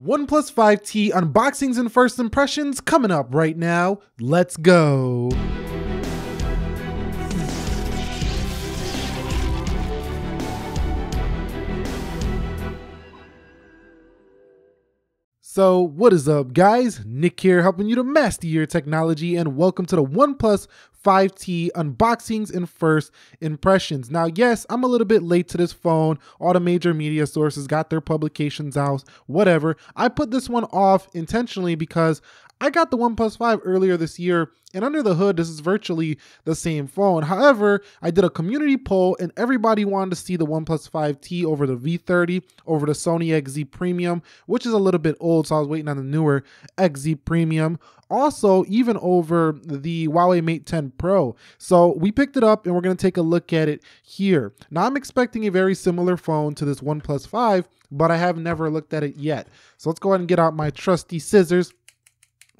OnePlus 5T unboxings and first impressions coming up right now. Let's go. So what is up, guys? Nick here, helping you to master your technology, and welcome to the OnePlus 5T unboxings and first impressions. Now, yes, I'm a little bit late to this phone. All the major media sources got their publications out, whatever. I put this one off intentionally because I got the OnePlus 5 earlier this year, and under the hood, this is virtually the same phone. However, I did a community poll, and everybody wanted to see the OnePlus 5T over the V30, over the Sony XZ Premium, which is a little bit old, so I was waiting on the newer XZ Premium. Also, even over the Huawei Mate 10 Pro. So we picked it up, and we're going to take a look at it here. Now, I'm expecting a very similar phone to this OnePlus 5, but I have never looked at it yet. So let's go ahead and get out my trusty scissors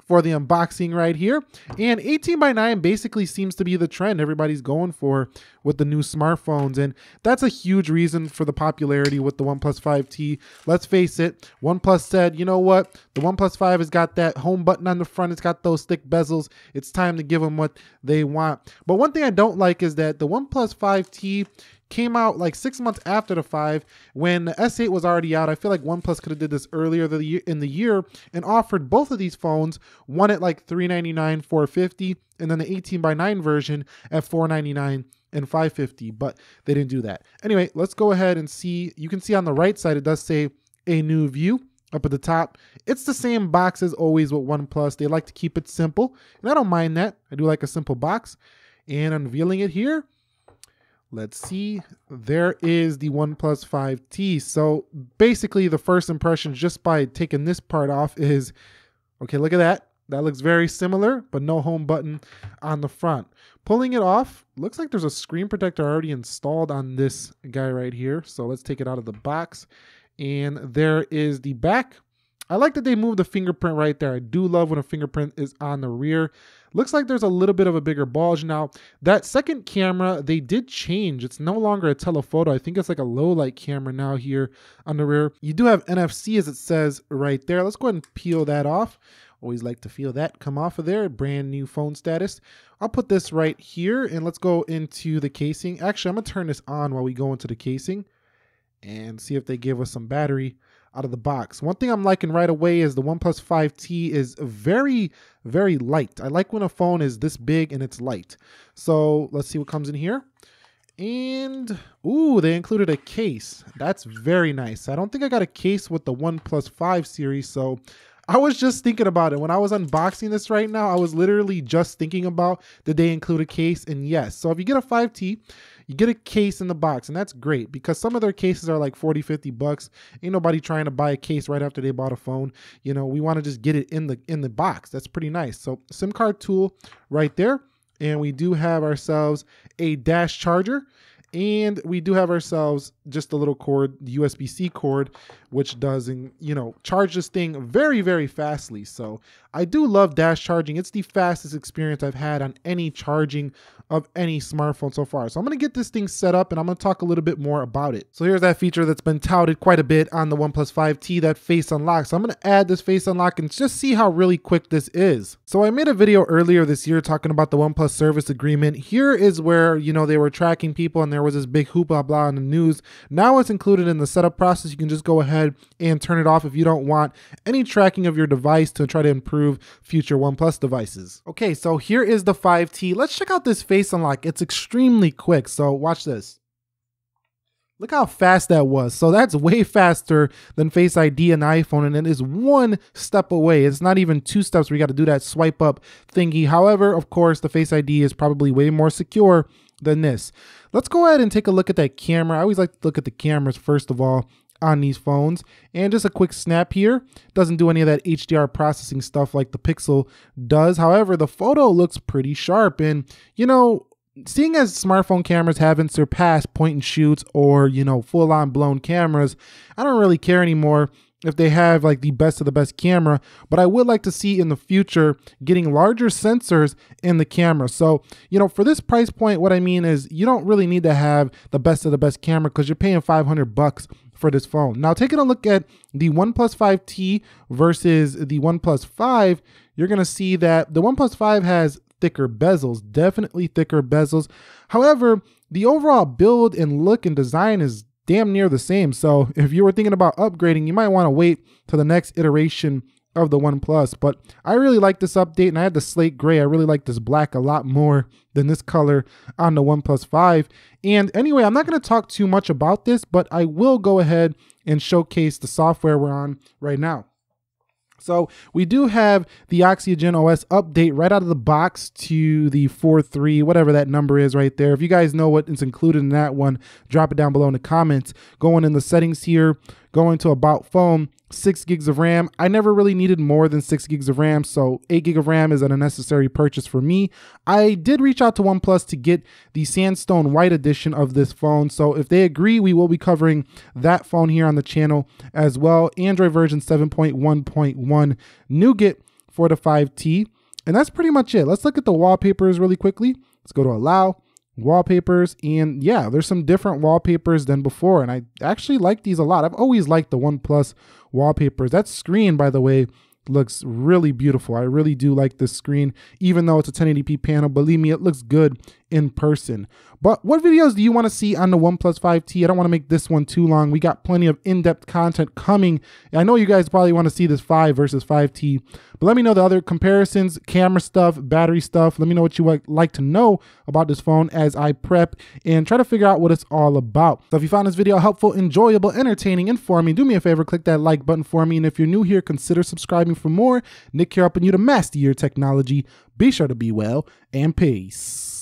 for the unboxing right here. And 18:9 basically seems to be the trend everybody's going for with the new smartphones, and that's a huge reason for the popularity with the OnePlus 5T. Let's face it, OnePlus said, you know what, the OnePlus 5 has got that home button on the front, it's got those thick bezels, it's time to give them what they want. But one thing I don't like is that the OnePlus 5T came out like 6 months after the 5 when the S8 was already out. I feel like OnePlus could have did this earlier in the year and offered both of these phones, one at like $399, $450, and then the 18:9 version at $499 and $550, but they didn't do that. Anyway, let's go ahead and see. You can see on the right side, it does say a new view up at the top. It's the same box as always with OnePlus. They like to keep it simple, and I don't mind that. I do like a simple box. And unveiling it here, let's see, there is the OnePlus 5T. So basically the first impression just by taking this part off is, okay, look at that. That looks very similar, but no home button on the front. Pulling it off, looks like there's a screen protector already installed on this guy right here. So let's take it out of the box. And there is the back. I like that they moved the fingerprint right there. I do love when a fingerprint is on the rear. Looks like there's a little bit of a bigger bulge. Now, that second camera, they did change. It's no longer a telephoto. I think it's like a low light camera now here on the rear. You do have NFC, as it says right there. Let's go ahead and peel that off. Always like to feel that come off of there. Brand new phone status. I'll put this right here, and let's go into the casing. Actually, I'm going to turn this on while we go into the casing and see if they give us some battery out of the box. One thing I'm liking right away is the OnePlus 5T is very, very light. I like when a phone is this big and it's light. So let's see what comes in here. And, ooh, they included a case. That's very nice. I don't think I got a case with the OnePlus 5 series, so I was just thinking about it. When I was unboxing this right now, I was literally just thinking about, did they include a case? And yes. So if you get a 5T, you get a case in the box, and that's great because some of their cases are like 40, 50 bucks. Ain't nobody trying to buy a case right after they bought a phone. You know, we want to just get it in the box. That's pretty nice. So SIM card tool right there. And we do have ourselves a dash charger. And we do have ourselves just a little cord, the USB-C cord, which does, you know, charge this thing very, very fastly. So I do love dash charging. It's the fastest experience I've had on any charging of any smartphone so far. So I'm going to get this thing set up, and I'm going to talk a little bit more about it. So here's that feature that's been touted quite a bit on the OnePlus 5T, that face unlock. So I'm going to add this face unlock and just see how really quick this is. So I made a video earlier this year talking about the OnePlus service agreement. Here is where, you know, they were tracking people and there was this big hoopla blah in the news. Now it's included in the setup process. You can just go ahead and turn it off if you don't want any tracking of your device to try to improve future OnePlus devices. Okay, so here is the 5T. Let's check out this face unlock. It's extremely quick, so watch this. Look how fast that was. So that's way faster than Face ID and iPhone, and it is one step away. It's not even 2 steps where you got to do that swipe up thingy. However, of course, the Face ID is probably way more secure than this. Let's go ahead and take a look at that camera. I always like to look at the cameras first of all on these phones, and just a quick snap here. Doesn't do any of that HDR processing stuff like the Pixel does. However, the photo looks pretty sharp, and you know, seeing as smartphone cameras haven't surpassed point and shoots or, you know, full on blown cameras, I don't really care anymore if they have like the best of the best camera, but I would like to see in the future getting larger sensors in the camera. So, you know, for this price point, what I mean is you don't really need to have the best of the best camera because you're paying $500 for this phone. Now, taking a look at the OnePlus 5T versus the OnePlus 5, you're gonna see that the OnePlus 5 has thicker bezels, definitely thicker bezels. However, the overall build and look and design is damn near the same. So if you were thinking about upgrading, you might want to wait till the next iteration of the OnePlus. But I really like this update, and I had the slate gray. I really like this black a lot more than this color on the OnePlus 5. And anyway, I'm not going to talk too much about this, but I will go ahead and showcase the software we're on right now. So we do have the Oxygen OS update right out of the box to the 4.3, whatever that number is right there. If you guys know what is included in that one, drop it down below in the comments. Going in the settings here, going to About Phone, 6 gigs of RAM. I never really needed more than 6 gigs of RAM, so 8 gig of RAM is an unnecessary purchase for me. I did reach out to OnePlus to get the Sandstone White edition of this phone, so if they agree, we will be covering that phone here on the channel as well. Android version 7.1.1 Nougat for the 5T, and that's pretty much it. Let's look at the wallpapers really quickly. Let's go to Allow, Wallpapers, and yeah, there's some different wallpapers than before, and I actually like these a lot. I've always liked the OnePlus wallpapers. That screen, by the way, looks really beautiful. I really do like this screen, even though it's a 1080p panel. Believe me, it looks good in person. But what videos do you want to see on the OnePlus 5T? I don't want to make this one too long. We got plenty of in-depth content coming. I know you guys probably want to see this 5 versus 5T, but let me know the other comparisons, camera stuff, battery stuff. Let me know what you would like to know about this phone as I prep and try to figure out what it's all about. So if you found this video helpful, enjoyable, entertaining, informing, do me a favor, click that like button for me. And if you're new here, consider subscribing for more. Nick here, helping you to master your technology. Be sure to be well, and peace.